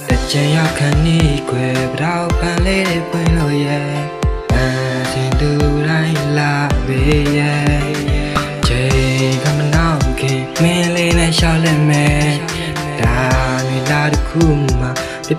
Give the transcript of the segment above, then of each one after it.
တကြံရောက်ခဏီခွဲပတော့ပန်လေးတွေပွင့်လို့ရဲ့စင်သူတိုင်းလာပေရဲ့ချိန်ကမနောက်ခင်မင်းလေးနဲ့ရှောက်လက်မယ်ဒါနေလာတစ်ခုမှ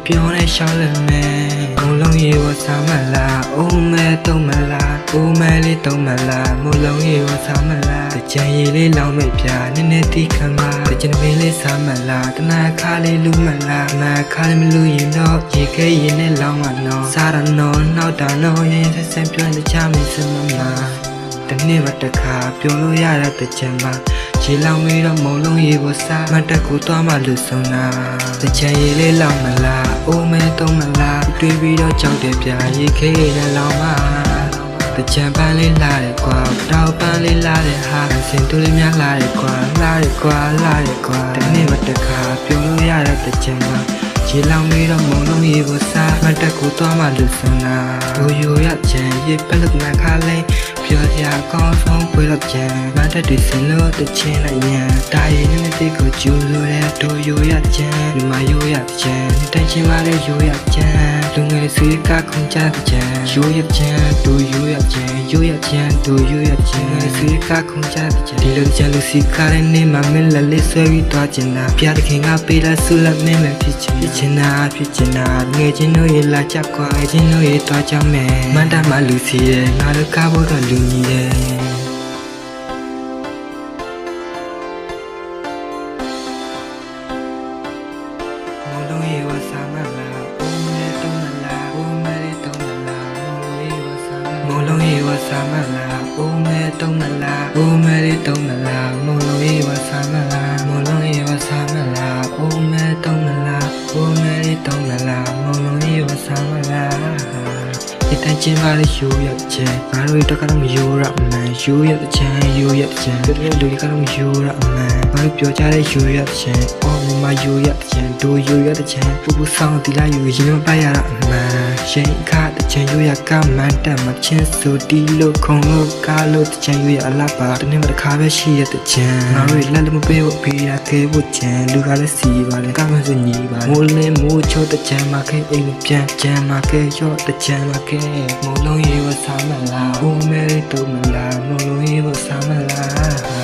ပြောနဲ့ရှောက်လက်မယ်မလုံးရေဝဆာမလားအိုးမဲတုံးမလားအိုးမဲလေးတုံးမလားမလုံးရေဝဆာမလားတကြံရည်လေးလောင်းမိတ်ပြနည်းနည်းတီးခံပါတကြံပင်လေးဆာမလားတနာခါလေးလူမလားနာခါလေးမလူရင်တော့ရေခဲရင်နဲ့လောင်းမနော်စားရနော်နောက်တာနော်ရင်ဆက်ဆက်ပြောနေချမေးစမမှာတနေ့မတခါပြောလို့ရတဲ့တကြံမှာရေလောင်းပြီးတော့မလုံးရေကိုစားမတက်ကိုသွားမှလူဆုံးတာတကြံရည်လေးလောင်းမလားအိုးမဲတုံးမလားတွေးပြီးတော့ကြောက်တယ်ပြရေခဲနဲ့လောင်းမတကြံပန်းလေးလာတယ်ကွာတောက်ပန်းလေးလာတယ်ဟာစင်တူလေးများလာတယ်ကွာလာတယ်ကွာလာတယ်ကွာတနေ့မတခါပြောလို့ရတဲ့တကြံမှာရေလောင်းပြီးတော့မလုံးရေကိုစားမတက်ကိုသွားမှလူဆုံးတာရိုးရိုးရကြံရေပက်လို့နာခါလေးပြောစရာကောင်းဆုံးပွေတော့ကြံမတက်တွေစလို့တချင်းလိုက်ညံတာရည်နဲ့တိတ်ကိုကျူလို့တဲ့တို့ရိုးရကြံဒီမှာရိုးရကြံတိုက်ချင်းပါလေရိုးရကြံလူငယ်တွေကခုန်ကြကြံရိုးရကြံတို့ရိုးရကြံရိုးရကြံတို့ရိုးရကြံစီကခုန်ကြကြံဒီလိုကြံလူစီကားတဲ့နေမှာမင်းလက်လေးဆွဲပြီးသွားကျင်တာပြတဲ့ခင်ကပေးလာဆုလက်မင်းပဲဖြစ်ချင်တာဖြစ်ချင်တာငယ်ချင်းတို့ရဲ့လာကြကွာချင်းတို့ရဲ့သွားကြမယ်မန္တမလူစီရဲ့ငါတို့ကားဖို့တော့လူကြီးရဲ့မလုံးရေဝဆာမလားအိုးမဲတုံးမလားအိုးမဲလေးတုံးမလားမလုံးရေဝဆာမလားအိုးမဲတုံးမလားအိုးမဲလေးတုံးမလားမလုံးရေဝဆာမလားမလုံးရေဝဆာမလားအိုးမဲတုံးမလားအိုးမဲလေးတုံးမလားမလုံးရေဝဆာမလားဒီတိုင်းချင်းပါလေယူရချင်ငါတို့တော့ကတော့မယူရအမှန်ယူရချင်ယူရချင်တို့လူတွေကတော့မယူရအမှန်ငါတို့ပြောကြတဲ့ယူရချင်အော်မမယူရချင်တို့ယူရချင်ပူပူဆောင်တီလာယူရင်မပိုက်ရတာအမှန်ရှင်ခါတချင်ယူရကမန်တက်မချင်းဆိုတီလို့ခုံလို့ကားလို့တချင်ယူရအလားပါတနေ့မှတစ်ခါပဲရှိရတဲ့ချင်ငါတို့လက်လည်းမပေးဘူးပေးရခဲ့ဖို့ချင်လူကလည်းစီပါလေကမစညီပါမိုးလင်းမိုးချိုးတချင်မှာခဲအိမ်ပြန်ချင်မှာခဲရော့တချင်မှာခဲမလုံးရေဝဆာမလားဘုံမဲတုံးမလားမလုံးရေဝဆာမလား